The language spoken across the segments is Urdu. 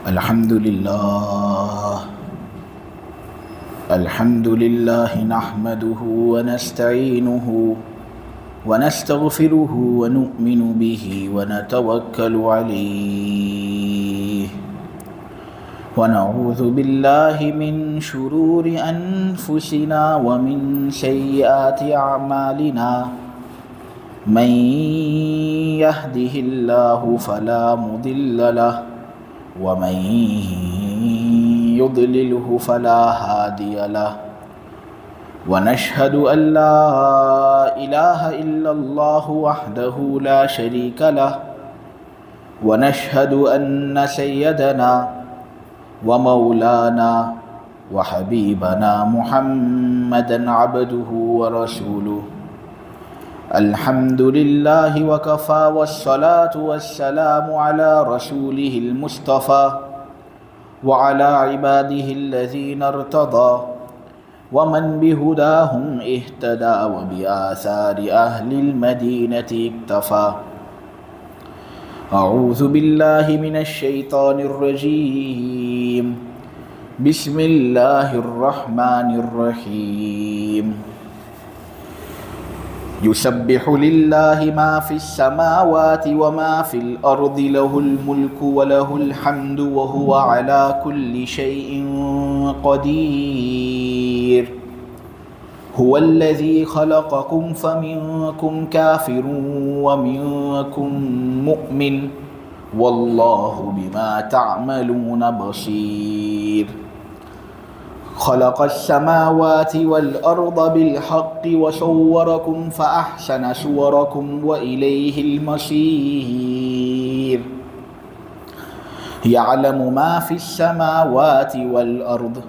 الحمد لله نحمده ونستعينه ونستغفره ونؤمن به ونتوكل عليه ونعوذ بالله من شرور أنفسنا ومن سيئات أعمالنا من يهده الله فلا مضل له ومن يضلله فلا هادي له ونشهد أن لا إله إلا الله وحده لا شريك له ونشهد أن سيدنا ومولانا وحبيبنا محمدا عبده ورسوله الحمد لله وكفى والصلاة والسلام على رسوله المصطفى وعلى عباده الذين ارتضى ومن بهداهم اهتدى وبآثار أهل المدينة اكتفى أعوذ بالله من الشيطان الرجيم بسم الله الرحمن الرحيم يسبح لله ما في السماوات وما في الأرض له الملك وله الحمد وهو على كل شيء قدير هو الذي خلقكم فمنكم كافر ومنكم مؤمن والله بما تعملون بصير خلق السماوات والأرض بالحق وصوركم فأحسن صوركم وإليه المصير يعلم ما في السماوات والأرض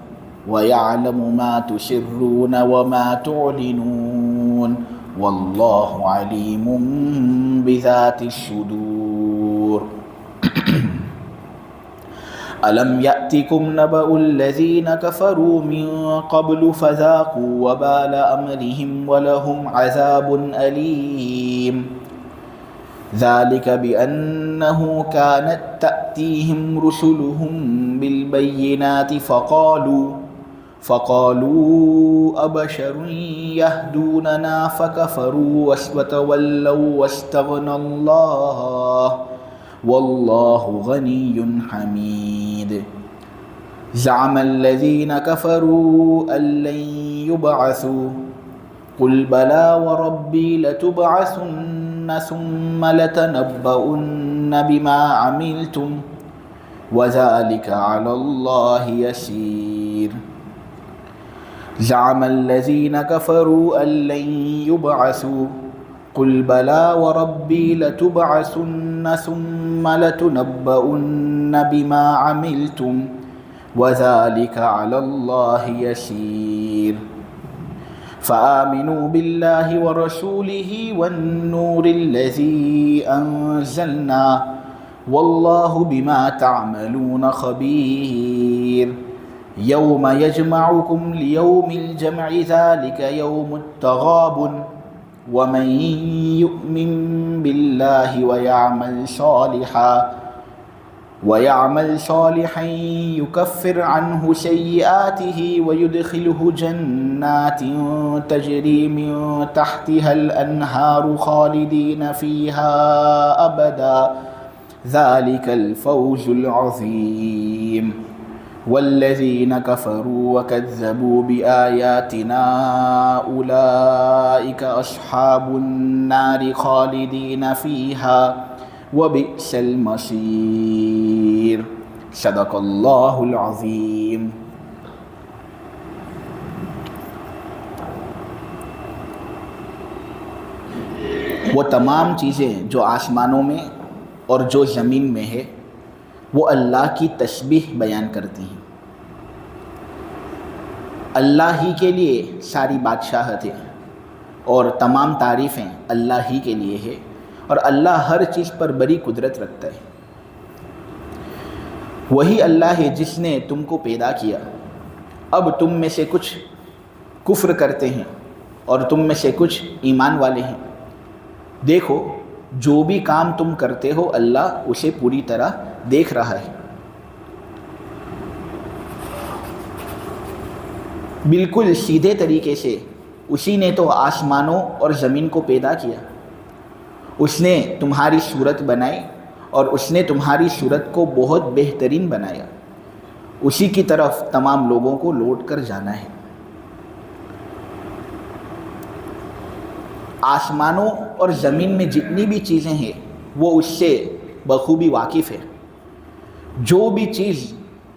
ويعلم ما تسرون وما تعلنون والله عليم بذات الصدور ألم يأتكم نبأ الذين كفروا من قبل فذاقوا وبال أمرهم ولهم عذاب أليم ذلك بأنه كانت تأتيهم رسلهم بالبينات فقالوا أبشر يهدوننا فكفروا وتولوا واستغنى الله والله غني حميد زعم الذين كفروا أن لن يبعثوا قل بلى وربي لتبعثن ثم لتنبؤن بما عملتم وذلك على الله يسير زعم الذين كفروا أن لن يبعثوا قل بلى وربي لتبعثن ثم لتنبؤن بما عملتم وذلك على الله يسير فآمنوا بالله ورسوله والنور الذي أنزلنا والله بما تعملون خبير يوم يجمعكم ليوم الجمع ذلك يوم التغابن ومن يؤمن بالله ويعمل صالحا يكفر عنه سيئاته ويدخله جنات تجري من تحتها الأنهار خالدين فيها أبدا ذلك الفوز العظيم والذين كفروا وكذبوا بآياتنا أولئك أصحاب النار خالدين فيها وبئس المصير صدق الله العظيم. وہ تمام چیزیں جو آسمانوں میں اور جو زمین میں ہے وہ اللہ کی تسبیح بیان کرتی ہیں. اللہ ہی کے لیے ساری بادشاہت ہے اور تمام تعریفیں اللہ ہی کے لیے ہے اور اللہ ہر چیز پر بڑی قدرت رکھتا ہے. وہی اللہ ہے جس نے تم کو پیدا کیا. اب تم میں سے کچھ کفر کرتے ہیں اور تم میں سے کچھ ایمان والے ہیں. دیکھو جو بھی کام تم کرتے ہو اللہ اسے پوری طرح دیکھ رہا ہے. بالکل سیدھے طریقے سے اسی نے تو آسمانوں اور زمین کو پیدا کیا، اس نے تمہاری صورت بنائی اور اس نے تمہاری صورت کو بہت بہترین بنایا، اسی کی طرف تمام لوگوں کو لوٹ کر جانا ہے۔ آسمانوں اور زمین میں جتنی بھی چیزیں ہیں وہ اس سے بخوبی واقف ہے۔ جو بھی چیز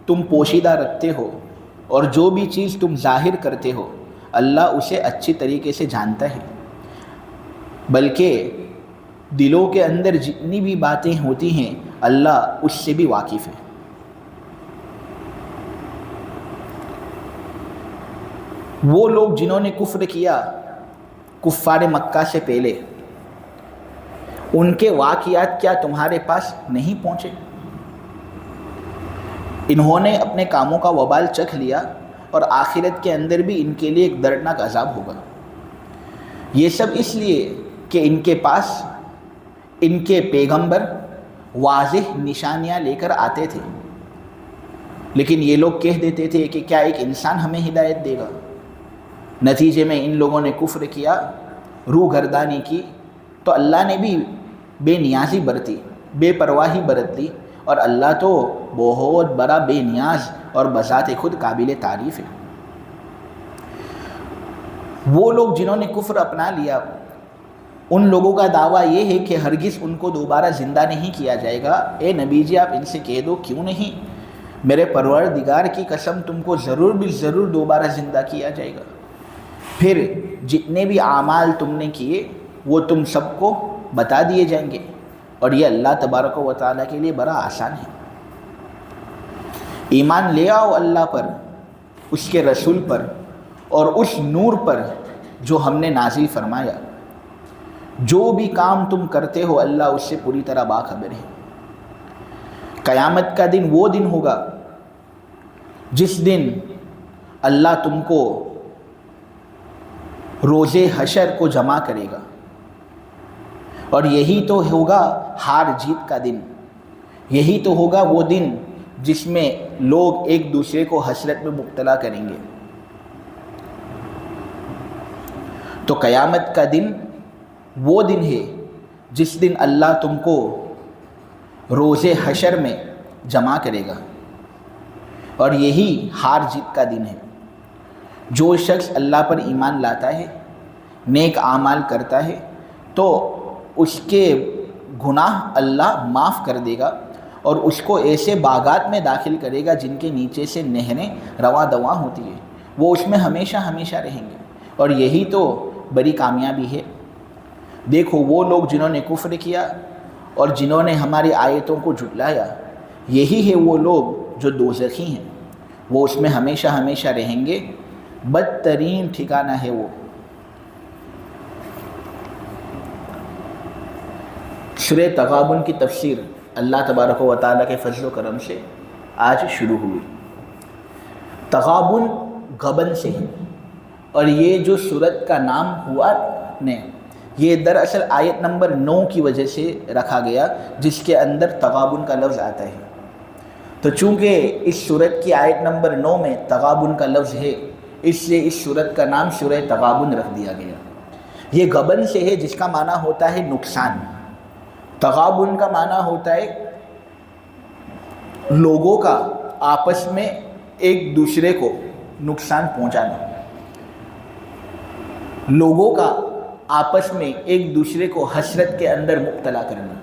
تم پوشیدہ رکھتے ہو اور جو بھی چیز تم ظاہر کرتے ہو، اللہ اسے اچھی طریقے سے جانتا ہے، بلکہ دلوں کے اندر جتنی بھی باتیں ہوتی ہیں اللہ اس سے بھی واقف ہے۔ وہ لوگ جنہوں نے کفر کیا کفار مکہ سے پہلے، ان کے واقعات کیا تمہارے پاس نہیں پہنچے؟ انہوں نے اپنے کاموں کا وبال چکھ لیا اور آخرت کے اندر بھی ان کے لیے ایک دردناک عذاب ہوگا۔ یہ سب اس لیے کہ ان کے پاس ان کے پیغمبر واضح نشانیاں لے کر آتے تھے، لیکن یہ لوگ کہہ دیتے تھے کہ کیا ایک انسان ہمیں ہدایت دے گا؟ نتیجے میں ان لوگوں نے کفر کیا، روح گردانی کی، تو اللہ نے بھی بے نیازی برتی، بے پرواہی برت لی، اور اللہ تو بہت بڑا بے نیاز اور بذات خود قابل تعریف ہے۔ وہ لوگ جنہوں نے کفر اپنا لیا، ان لوگوں کا دعویٰ یہ ہے کہ ہرگز ان کو دوبارہ زندہ نہیں کیا جائے گا۔ اے نبی جی آپ ان سے کہہ دو کیوں نہیں، میرے پروردگار کی قسم تم کو ضرور بھی ضرور دوبارہ زندہ کیا جائے گا، پھر جتنے بھی اعمال تم نے کیے وہ تم سب کو بتا دیے جائیں گے، اور یہ اللہ تبارک و تعالیٰ کے لیے بڑا آسان ہے۔ ایمان لے آؤ اللہ پر، اس کے رسول پر اور اس نور پر جو ہم نے نازل فرمایا۔ جو بھی کام تم کرتے ہو اللہ اس سے پوری طرح باخبر ہے۔ قیامت کا دن وہ دن ہوگا جس دن اللہ تم کو روز حشر کو جمع کرے گا، اور یہی تو ہوگا ہار جیت کا دن، یہی تو ہوگا وہ دن جس میں لوگ ایک دوسرے کو حسرت میں مبتلا کریں گے۔ تو قیامت کا دن وہ دن ہے جس دن اللہ تم کو روز حشر میں جمع کرے گا، اور یہی ہار جیت کا دن ہے۔ جو شخص اللہ پر ایمان لاتا ہے، نیک اعمال کرتا ہے، تو اس کے گناہ اللہ معاف کر دے گا اور اس کو ایسے باغات میں داخل کرے گا جن کے نیچے سے نہریں رواں دواں ہوتی ہیں، وہ اس میں ہمیشہ ہمیشہ رہیں گے، اور یہی تو بڑی کامیابی ہے۔ دیکھو وہ لوگ جنہوں نے کفر کیا اور جنہوں نے ہماری آیتوں کو جھٹلایا، یہی ہے وہ لوگ جو دوزخی ہیں، وہ اس میں ہمیشہ ہمیشہ رہیں گے، بدترین ٹھکانہ ہے وہ۔ سورہ تغابن کی تفسیر اللہ تبارک و تعالیٰ کے فضل و کرم سے آج شروع ہوئی۔ تغابن غبن سے ہے، اور یہ جو سورت کا نام ہوا نے، یہ دراصل آیت نمبر 9 کی وجہ سے رکھا گیا جس کے اندر تغابن کا لفظ آتا ہے۔ تو چونکہ اس سورت کی آیت نمبر 9 میں تغابن کا لفظ ہے، اس لیے اس سورت کا نام سورہ تغابن رکھ دیا گیا۔ یہ غبن سے ہے جس کا معنی ہوتا ہے نقصان۔ تغابن کا معنی ہوتا ہے لوگوں کا آپس میں ایک دوسرے کو نقصان پہنچانا، لوگوں کا آپس میں ایک دوسرے کو حسرت کے اندر مبتلا کرنا۔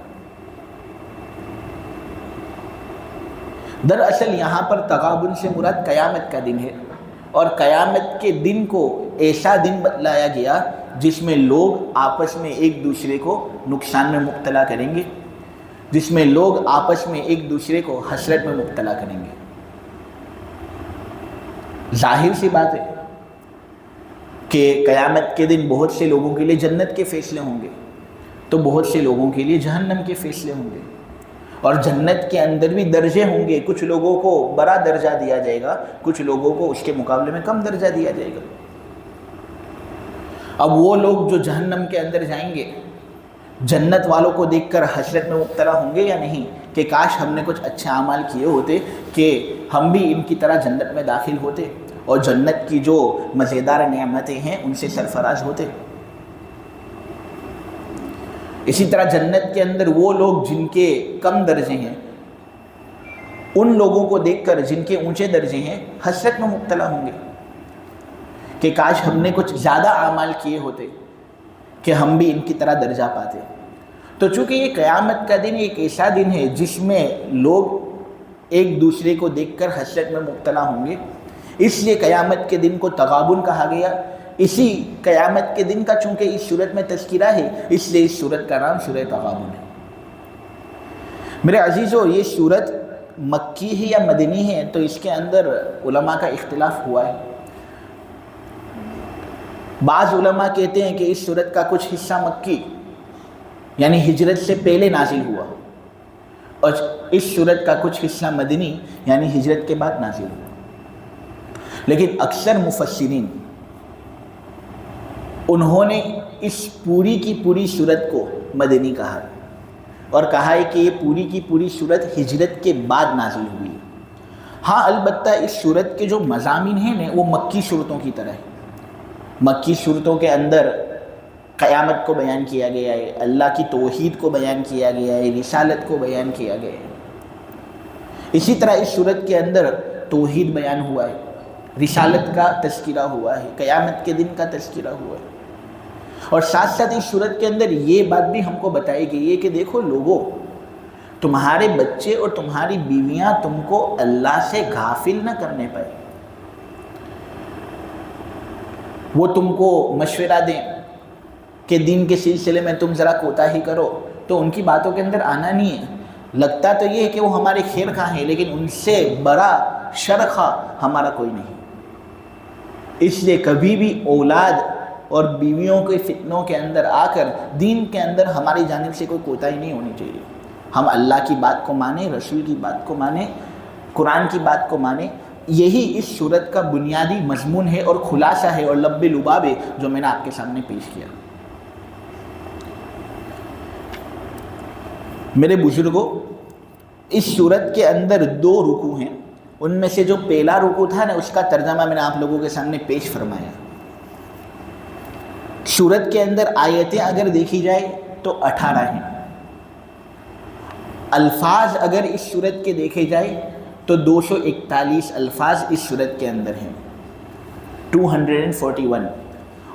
دراصل یہاں پر تغابن سے مراد قیامت کا دن ہے، اور قیامت کے دن کو ایسا دن بتلایا گیا جس میں لوگ آپس میں ایک دوسرے کو نقصان میں مبتلا کریں گے، جس میں لوگ آپس میں ایک دوسرے کو حسرت میں مبتلا کریں گے۔ ظاہر سی بات ہے کہ قیامت کے دن بہت سے لوگوں کے لیے جنت کے فیصلے ہوں گے، تو بہت سے لوگوں کے لیے جہنم کے فیصلے ہوں گے، اور جنت کے اندر بھی درجے ہوں گے، کچھ لوگوں کو بڑا درجہ دیا جائے گا، کچھ لوگوں کو اس کے مقابلے میں کم درجہ دیا جائے گا۔ اب وہ لوگ جو جہنم کے اندر جائیں گے، جنت والوں کو دیکھ کر حسرت میں مبتلا ہوں گے یا نہیں کہ کاش ہم نے کچھ اچھے اعمال کیے ہوتے کہ ہم بھی ان کی طرح جنت میں داخل ہوتے، اور جنت کی جو مزیدار نعمتیں ہیں ان سے سرفراز ہوتے۔ اسی طرح جنت کے اندر وہ لوگ جن کے کم درجے ہیں ان لوگوں کو دیکھ کر جن کے اونچے درجے ہیں حسرت میں مبتلا ہوں گے کہ کاش ہم نے کچھ زیادہ اعمال کیے ہوتے کہ ہم بھی ان کی طرح درجہ پاتے۔ تو چونکہ یہ قیامت کا دن ایک ایسا دن ہے جس میں لوگ ایک دوسرے کو دیکھ کر حسرت میں مبتلا ہوں گے، اس لیے قیامت کے دن کو تغابن کہا گیا۔ اسی قیامت کے دن کا چونکہ اس صورت میں تذکرہ ہے اس لیے اس صورت کا نام سورہ تغابن ہے۔ میرے عزیزو، یہ صورت مکی ہے یا مدنی ہے تو اس کے اندر علماء کا اختلاف ہوا ہے۔ بعض علماء کہتے ہیں کہ اس صورت کا کچھ حصہ مکی یعنی ہجرت سے پہلے نازل ہوا، اور اس صورت کا کچھ حصہ مدنی یعنی ہجرت کے بعد نازل ہوا۔ لیکن اکثر مفسرین انہوں نے اس پوری کی پوری صورت کو مدنی کہا اور کہا ہے کہ یہ پوری کی پوری صورت ہجرت کے بعد نازل ہوئی ہے۔ ہاں البتہ اس صورت کے جو مضامین ہیں نا وہ مکی صورتوں کی طرح ہے۔ مکی صورتوں کے اندر قیامت کو بیان کیا گیا ہے، اللہ کی توحید کو بیان کیا گیا ہے، رسالت کو بیان کیا گیا ہے۔ اسی طرح اس صورت کے اندر توحید بیان ہوا ہے، رسالت کا تذکرہ ہوا ہے، قیامت کے دن کا تذکرہ ہوا ہے، اور ساتھ ساتھ اس صورت کے اندر یہ بات بھی ہم کو بتائی گئی ہے کہ دیکھو لوگوں، تمہارے بچے اور تمہاری بیویاں تم کو اللہ سے غافل نہ کرنے پائے، وہ تم کو مشورہ دیں کہ دین کے سلسلے میں تم ذرا کوتاہی کرو تو ان کی باتوں کے اندر آنا نہیں ہے۔ لگتا تو یہ ہے کہ وہ ہمارے خیر خواہ ہیں لیکن ان سے بڑا شر خواہ ہمارا کوئی نہیں۔ اس لیے کبھی بھی اولاد اور بیویوں کے فتنوں کے اندر آ کر دین کے اندر ہماری جانب سے کوئی کوتاہی نہیں ہونی چاہیے۔ ہم اللہ کی بات کو مانیں، رسول کی بات کو مانیں، قرآن کی بات کو مانیں۔ یہی اس صورت کا بنیادی مضمون ہے اور خلاصہ ہے اور لب لباب ہے جو میں نے آپ کے سامنے پیش کیا۔ میرے بزرگوں، اس صورت کے اندر 2 رکوع ہیں، ان میں سے جو پہلا رکوع تھا نا اس کا ترجمہ میں نے آپ لوگوں کے سامنے پیش فرمایا۔ صورت کے اندر آیتیں اگر دیکھی جائے تو 18 ہیں، الفاظ اگر اس صورت کے دیکھے جائے تو 241 الفاظ اس صورت کے اندر ہیں، 241،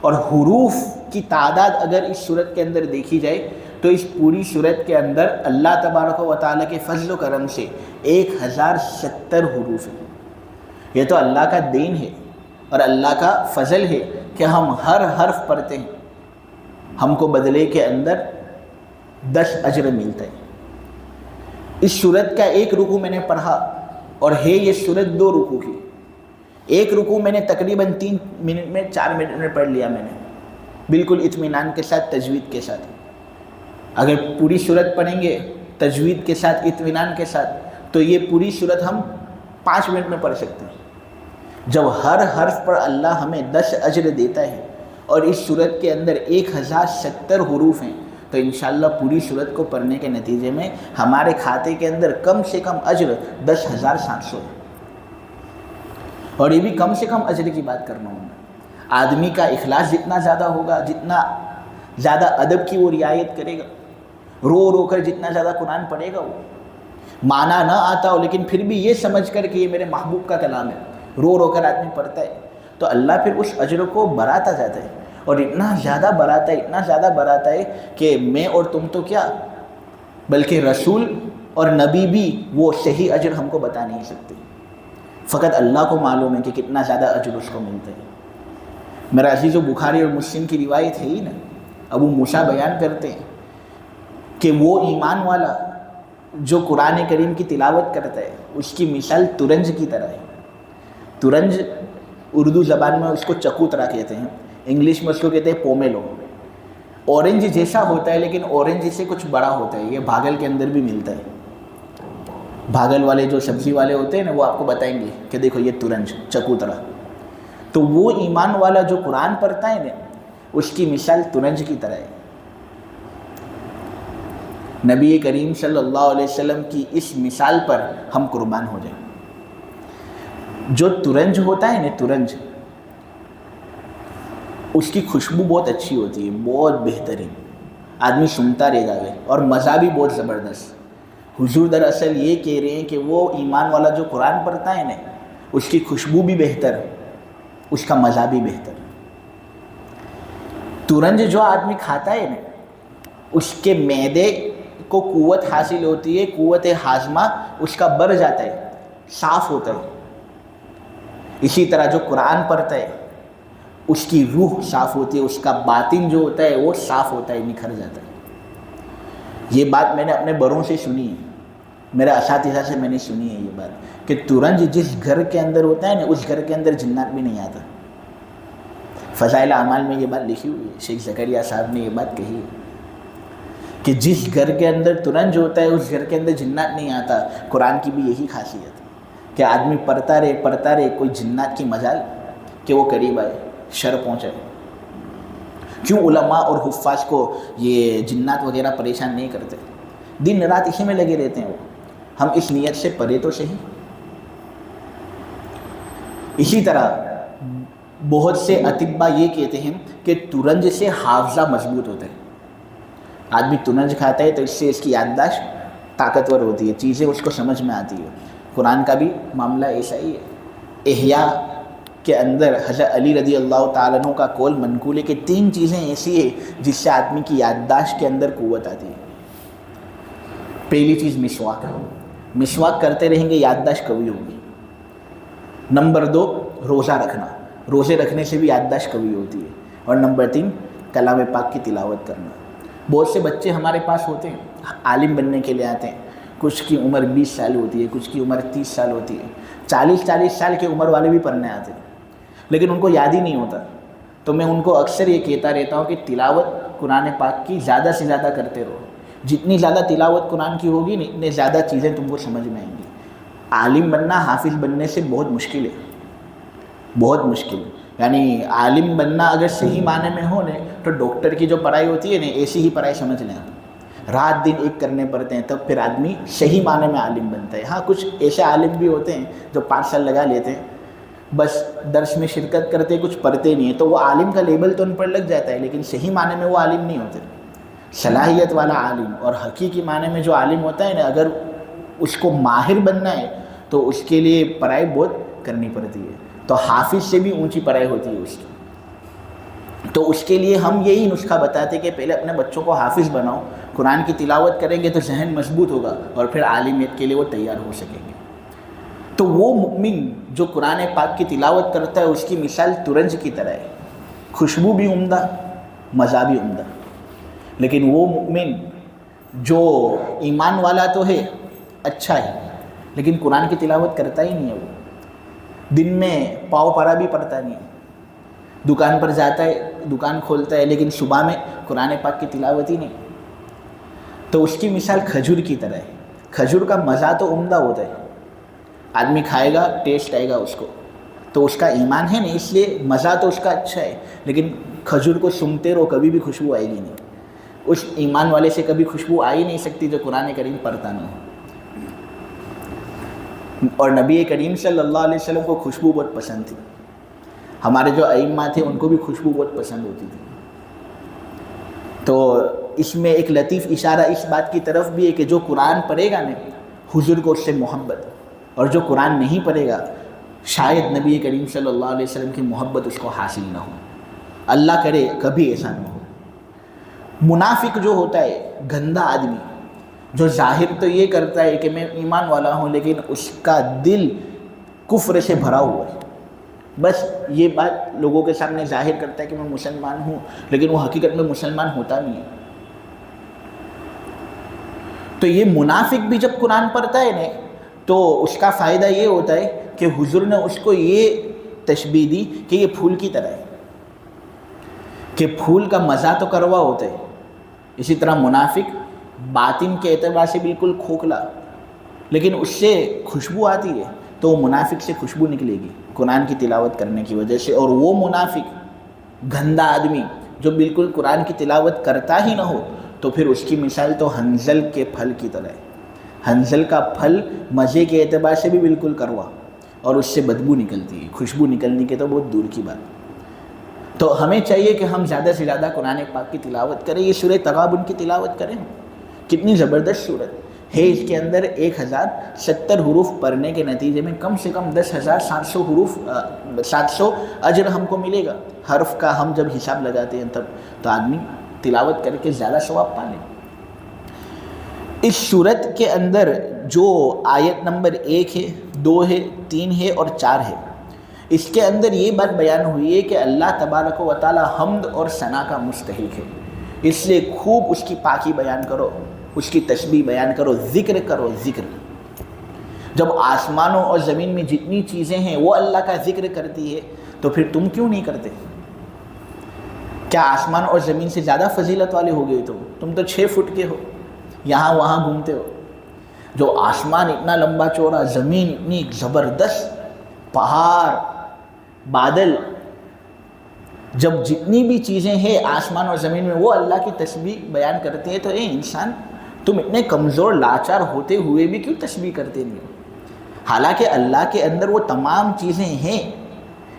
اور حروف کی تعداد اگر اس صورت کے اندر دیکھی جائے تو اس پوری صورت کے اندر اللہ تبارک و تعالیٰ کے فضل و کرم سے 1070 حروف ہیں۔ یہ تو اللہ کا دین ہے اور اللہ کا فضل ہے کہ ہم ہر حرف پڑھتے ہیں، ہم کو بدلے کے اندر 10 اجر ملتا ہے۔ اس صورت کا ایک رکوع میں نے پڑھا اور ہے یہ صورت 2 رکوع کی۔ ایک رکوع میں نے تقریباً 3 منٹ میں 4 منٹ میں پڑھ لیا، میں نے بالکل اطمینان کے ساتھ، تجوید کے ساتھ۔ اگر پوری صورت پڑھیں گے تجوید کے ساتھ، اطمینان کے ساتھ، تو یہ پوری صورت ہم 5 منٹ میں پڑھ سکتے ہیں۔ جب ہر حرف پر اللہ ہمیں 10 اجر دیتا ہے اور اس صورت کے اندر 1070 حروف ہیں تو انشاءاللہ پوری صورت کو پڑھنے کے نتیجے میں ہمارے کھاتے کے اندر کم سے کم اجر 10,700 ہے، اور یہ بھی کم سے کم اجر کی بات کرنا ہوں۔ آدمی کا اخلاص جتنا زیادہ ہوگا، جتنا زیادہ ادب کی وہ رعایت کرے گا، رو رو کر جتنا زیادہ قرآن پڑھے گا، وہ معنی نہ آتا ہو لیکن پھر بھی یہ سمجھ کر کہ یہ میرے محبوب کا کلام ہے، رو رو کر آدمی پڑھتا ہے تو اللہ پھر اس اجر کو بڑھاتا جاتا ہے، اور اتنا زیادہ بڑھاتا ہے، اتنا زیادہ بڑھاتا ہے کہ میں اور تم تو کیا بلکہ رسول اور نبی بھی وہ صحیح اجر ہم کو بتا نہیں سکتے، فقط اللہ کو معلوم ہے کہ کتنا زیادہ اجر اس کو ملتا ہے۔ میرا عزیز و بخاری اور مسلم کی روایت ہے ہی نا، ابو موسیٰ بیان کرتے ہیں کہ وہ ایمان والا جو قرآن کریم کی تلاوت کرتا ہے اس کی مثال ترنج کی طرح ہے۔ ترنج اردو زبان میں اس کو چکو طرح کہتے ہیں، انگلش میں اس کو کہتے ہیں پومیلو۔ اورنج جیسا ہوتا ہے لیکن اورنج سے کچھ بڑا ہوتا ہے، یہ بھاگل کے اندر بھی ملتا ہے۔ بھاگل والے جو سبزی والے ہوتے ہیں نا وہ آپ کو بتائیں گے کہ دیکھو یہ ترنج چکو طرح۔ تو وہ ایمان والا جو قرآن پڑھتا ہے نا اس کی مثال ترنج کی طرح ہے۔ نبی کریم صلی اللہ علیہ وسلم کی اس مثال پر ہم قربان ہو جائیں۔ جو ترنج ہوتا ہے نا ترنج، اس کی خوشبو بہت اچھی ہوتی ہے، بہت بہترین، آدمی سنتا رہ جائے اور مزہ بھی بہت زبردست۔ حضور دراصل یہ کہہ رہے ہیں کہ وہ ایمان والا جو قرآن پڑھتا ہے نا اس کی خوشبو بھی بہتر، اس کا مزہ بھی بہتر۔ ترنج جو آدمی کھاتا ہے نا اس کے معدے کو قوت حاصل ہوتی ہے، قوت ہاضمہ اس کا بڑھ جاتا ہے، صاف ہوتا ہے۔ اسی طرح جو قرآن پڑھتا ہے اس کی روح صاف ہوتی ہے، اس کا باطن جو ہوتا ہے وہ صاف ہوتا ہے، نکھر جاتا ہے۔ یہ بات میں نے اپنے بڑوں سے سنی ہے، میرے اساتذہ سے میں نے سنی ہے یہ بات، کہ ترنج جس گھر کے اندر ہوتا ہے نا اس گھر کے اندر جنات بھی نہیں آتا۔ فضائل اعمال میں یہ بات لکھی ہوئی ہے، شیخ زکریا صاحب نے یہ بات کہی ہے کہ جس گھر کے اندر ترنج ہوتا ہے اس گھر کے اندر جنات نہیں آتا۔ قرآن کی بھی یہی خاصیت ہے کہ آدمی پڑھتا رہے کوئی جنات کی مجال کہ وہ قریب آئے، شر پہنچے۔ کیوں علماء اور حفاظ کو یہ جنات وغیرہ پریشان نہیں کرتے؟ دن رات اسی میں لگے رہتے ہیں وہ، ہم اس نیت سے پڑھے تو صحیح۔ اسی طرح بہت سے اطباء یہ کہتے ہیں کہ ترنج سے حافظہ مضبوط ہوتا ہے۔ آدمی ترنج کھاتا ہے تو اس سے اس کی یادداشت طاقتور ہوتی ہے، چیزیں اس کو سمجھ میں آتی ہے۔ قرآن کا بھی معاملہ ایسا ہی ہے۔ احیاء کے اندر حضرت علی رضی اللہ تعالیٰ عنہ کا قول منقول ہے کہ 3 چیزیں ایسی ہیں جس سے آدمی کی یادداشت کے اندر قوت آتی ہے۔ پہلی چیز مسواک، مسواک کرتے رہیں گے یادداشت قوی ہوگی۔ نمبر 2 روزہ رکھنا، روزے رکھنے سے بھی یادداشت قوی ہوتی ہے۔ اور نمبر 3 کلام پاک کی تلاوت کرنا۔ بہت سے بچے ہمارے پاس ہوتے ہیں عالم بننے کے لیے آتے ہیں، کچھ کی عمر 20 سال ہوتی ہے، کچھ کی عمر 30 سال ہوتی ہے، 40 سال کی عمر والے بھی پڑھنے آتے ہیں، لیکن ان کو یاد ہی نہیں ہوتا۔ تو میں ان کو اکثر یہ کہتا رہتا ہوں کہ تلاوت قرآن پاک کی زیادہ سے زیادہ کرتے رہو۔ جتنی زیادہ تلاوت قرآن کی ہوگی نا اتنے زیادہ چیزیں تم کو سمجھ میں آئیں گی۔ عالم بننا حافظ بننے سے بہت مشکل ہے، بہت مشکل ہے۔ یعنی عالم بننا اگر صحیح معنی میں ہو نا تو ڈاکٹر کی جو پڑھائی ہوتی ہے نا ایسی ہی پڑھائی سمجھ لیں، رات دن ایک کرنے پڑتے ہیں تب پھر آدمی صحیح معنی میں عالم بنتا ہے۔ ہاں کچھ ایسے عالم بھی ہوتے ہیں جو 5 سال لگا لیتے ہیں، بس درس میں شرکت کرتے کچھ پڑھتے نہیں ہیں، تو وہ عالم کا لیبل تو ان پر لگ جاتا ہے لیکن صحیح معنی میں وہ عالم نہیں ہوتے۔ صلاحیت والا عالم اور حقیقی معنی میں جو عالم ہوتا ہے نا اگر اس کو ماہر بننا ہے تو اس کے لیے پڑھائی بہت کرنی پڑتی ہے، تو حافظ سے بھی اونچی پڑھائی ہوتی ہے اس کی۔ تو اس کے لیے ہم یہی نسخہ بتاتے کہ پہلے اپنے بچوں کو حافظ بناؤ، قرآن کی تلاوت کریں گے تو ذہن مضبوط ہوگا اور پھر عالمیت کے لیے وہ تیار ہو سکیں گے۔ تو وہ مؤمن جو قرآن پاک کی تلاوت کرتا ہے اس کی مثال ترنج کی طرح ہے، خوشبو بھی عمدہ، مزہ بھی عمدہ۔ لیکن وہ مؤمن جو ایمان والا تو ہے، اچھا ہے، لیکن قرآن کی تلاوت کرتا ہی نہیں ہے، وہ دن میں پاؤ پرا بھی پڑھتا نہیں ہے، دکان پر جاتا ہے، دکان کھولتا ہے لیکن صبح میں قرآن پاک کی تلاوت ہی نہیں، تو اس کی مثال کھجور کی طرح ہے۔ کھجور کا مزہ تو عمدہ ہوتا ہے، آدمی کھائے گا ٹیسٹ آئے گا اس کو، تو اس کا ایمان ہے نا، اس لیے مزہ تو اس کا اچھا ہے، لیکن کھجور کو سونگھتے رہو کبھی بھی خوشبو آئے گی نہیں۔ اس ایمان والے سے کبھی خوشبو آ ہی نہیں سکتی جو قرآن کریم پڑھتا نہیں ہو۔ اور نبی کریم صلی اللہ علیہ وسلم کو خوشبو بہت پسند تھی، ہمارے جو ائمہ تھے ان کو بھی خوشبو بہت پسند ہوتی تھی۔ تو اس میں ایک لطیف اشارہ اس بات کی طرف بھی ہے کہ جو قرآن پڑھے گا نا حضور کو اس سے محبت، اور جو قرآن نہیں پڑھے گا شاید نبی کریم صلی اللہ علیہ وسلم کی محبت اس کو حاصل نہ ہو، اللہ کرے کبھی ایسا نہ ہو۔ منافق جو ہوتا ہے، گندا آدمی جو ظاہر تو یہ کرتا ہے کہ میں ایمان والا ہوں لیکن اس کا دل کفر سے بھرا ہوا ہے، بس یہ بات لوگوں کے سامنے ظاہر کرتا ہے کہ میں مسلمان ہوں لیکن وہ حقیقت میں مسلمان ہوتا نہیں ہے۔ تو یہ منافق بھی جب قرآن پڑھتا ہے نا تو اس کا فائدہ یہ ہوتا ہے کہ حضور نے اس کو یہ تشبیہ دی کہ یہ پھول کی طرح ہے، کہ پھول کا مزہ تو کروا ہوتا ہے، اسی طرح منافق باطن کے اعتبار سے بالکل کھوکھلا، لیکن اس سے خوشبو آتی ہے، تو وہ منافق سے خوشبو نکلے گی قرآن کی تلاوت کرنے کی وجہ سے۔ اور وہ منافق گندا آدمی جو بالکل قرآن کی تلاوت کرتا ہی نہ ہو تو پھر اس کی مثال تو حنظل کے پھل کی طرح ہے۔ حنظل کا پھل مزے کے اعتبار سے بھی بالکل کروا، اور اس سے بدبو نکلتی ہے، خوشبو نکلنے کے تو بہت دور کی بات۔ تو ہمیں چاہیے کہ ہم زیادہ سے زیادہ قرآن پاک کی تلاوت کریں۔ یہ سورہ تغابن کی تلاوت کریں، کتنی زبردست سورت ہے۔ اس کے اندر 1070 حروف پڑھنے کے نتیجے میں کم سے کم 10,700 حروف 700 اجر ہم کو ملے گا۔ حرف کا ہم جب حساب لگاتے ہیں تب تو آدمی تلاوت کر کے زیادہ ثواب پا لے۔ اس سورت کے اندر جو آیت نمبر 1 ہے، 2 ہے، 3 ہے اور 4 ہے، اس کے اندر یہ بات بیان ہوئی ہے کہ اللہ تبارک و تعالی حمد اور ثنا کا مستحق ہے، اس لیے خوب اس کی پاکی بیان کرو، اس کی تسبیح بیان کرو، ذکر کرو۔ ذکر جب آسمانوں اور زمین میں جتنی چیزیں ہیں وہ اللہ کا ذکر کرتی ہے تو پھر تم کیوں نہیں کرتے؟ کیا آسمان اور زمین سے زیادہ فضیلت والے ہو گئے؟ تم تو 6 فٹ کے ہو، یہاں وہاں گھومتے ہو۔ جو آسمان اتنا لمبا چوڑا، زمین اتنی زبردست، پہاڑ، بادل، جب جتنی بھی چیزیں ہیں آسمان اور زمین میں وہ اللہ کی تسبیح بیان کرتے ہیں، تو اے انسان تم اتنے کمزور لاچار ہوتے ہوئے بھی کیوں تسبیح کرتے نہیں ہو؟ حالانکہ اللہ کے اندر وہ تمام چیزیں ہیں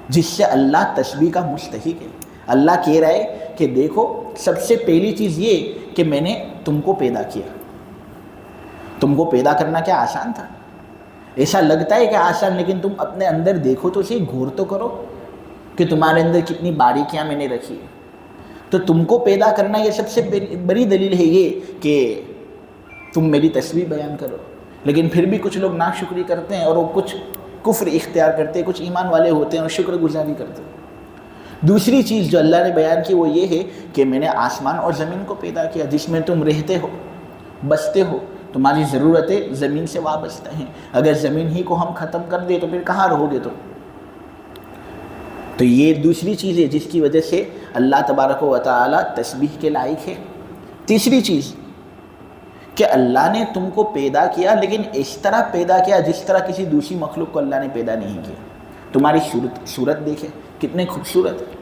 جس سے اللہ تسبیح کا مستحق ہے۔ اللہ کہہ رہا ہے کہ دیکھو، سب سے پہلی چیز یہ کہ میں نے تم کو پیدا کیا۔ تم کو پیدا کرنا کیا آسان تھا؟ ایسا لگتا ہے کہ آسان، لیکن تم اپنے اندر دیکھو تو صحیح، غور تو کرو کہ تمہارے اندر کتنی باریکیاں میں نے رکھی ہے۔ تو تم کو پیدا کرنا یہ سب سے بڑی دلیل ہے یہ کہ تم میری تسبیح بیان کرو۔ لیکن پھر بھی کچھ لوگ ناشکری کرتے ہیں اور وہ کچھ کفر اختیار کرتے ہیں، کچھ ایمان والے ہوتے ہیں اور شکر گزاری کرتے ہیں۔ دوسری چیز جو اللہ نے بیان کی وہ یہ ہے کہ میں نے آسمان اور زمین کو پیدا کیا جس میں تم رہتے ہو، بستے ہو، تمہاری ضرورتیں زمین سے وابستہ ہیں۔ اگر زمین ہی کو ہم ختم کر دیں تو پھر کہاں رہو گے تم؟ تو یہ دوسری چیز ہے جس کی وجہ سے اللہ تبارک و تعالی تسبیح کے لائق ہے۔ تیسری چیز کہ اللہ نے تم کو پیدا کیا، لیکن اس طرح پیدا کیا جس طرح کسی دوسری مخلوق کو اللہ نے پیدا نہیں کیا۔ تمہاری صورت دیکھے کتنے خوبصورت ہے۔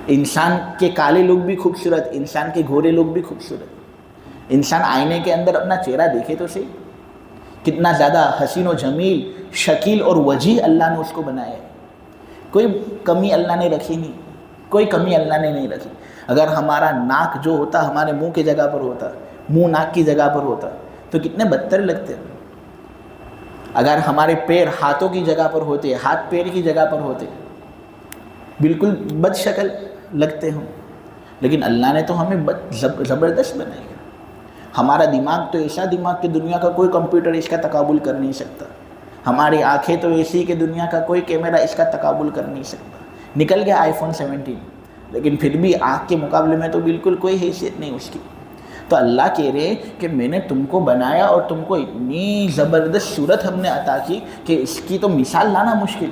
انسان کے کالے لوگ بھی خوبصورت، انسان کے گھورے لوگ بھی خوبصورت۔ انسان آئینے کے اندر اپنا چہرہ دیکھے تو صحیح، کتنا زیادہ حسین و جمیل، شکیل اور وجیح اللہ نے اس کو بنایا ہے۔ کوئی کمی اللہ نے رکھی نہیں، کوئی کمی اللہ نے نہیں رکھی۔ اگر ہمارا ناک جو ہوتا ہمارے منہ کی جگہ پر ہوتا، منہ ناک کی جگہ پر ہوتا تو کتنے بدتر لگتے۔ اگر ہمارے پیر ہاتھوں کی جگہ پر ہوتے، ہاتھ پیر کی جگہ پر ہوتے، بالکل بد شکل لگتے ہوں۔ لیکن اللہ نے تو ہمیں زبردست بنایا۔ ہمارا دماغ تو ایسا دماغ کہ دنیا کا کوئی کمپیوٹر اس کا تقابل کر نہیں سکتا۔ ہماری آنکھیں تو ایسی کہ دنیا کا کوئی کیمرہ اس کا تقابل کر نہیں سکتا۔ نکل گیا iPhone 17، لیکن پھر بھی آنکھ کے مقابلے میں تو بالکل کوئی حیثیت نہیں اس کی۔ تو اللہ کہہ رہے کہ میں نے تم کو بنایا اور تم کو اتنی زبردست صورت ہم نے عطا کی کہ اس کی تو مثال لانا مشکل،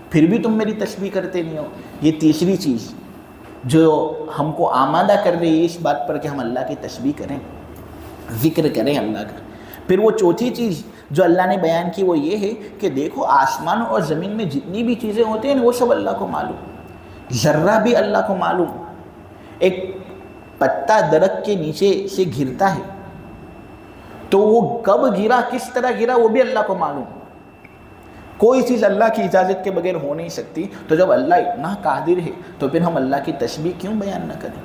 پھر بھی تم میری تسبیح کرتے نہیں ہو۔ یہ تیسری چیز جو ہم کو آمادہ کر رہی ہے اس بات پر کہ ہم اللہ کی تسبیح کریں، ذکر کریں اللہ کا۔ پھر وہ چوتھی چیز جو اللہ نے بیان کی وہ یہ ہے کہ دیکھو، آسمان اور زمین میں جتنی بھی چیزیں ہوتی ہیں وہ سب اللہ کو معلوم، ذرہ بھی اللہ کو معلوم۔ ایک پتا درخت کے نیچے سے گرتا ہے تو وہ کب گرا، کس طرح گرا، وہ بھی اللہ کو معلوم۔ کوئی چیز اللہ کی اجازت کے بغیر ہو نہیں سکتی۔ تو جب اللہ اتنا قادر ہے تو پھر ہم اللہ کی تسبیح کیوں بیان نہ کریں؟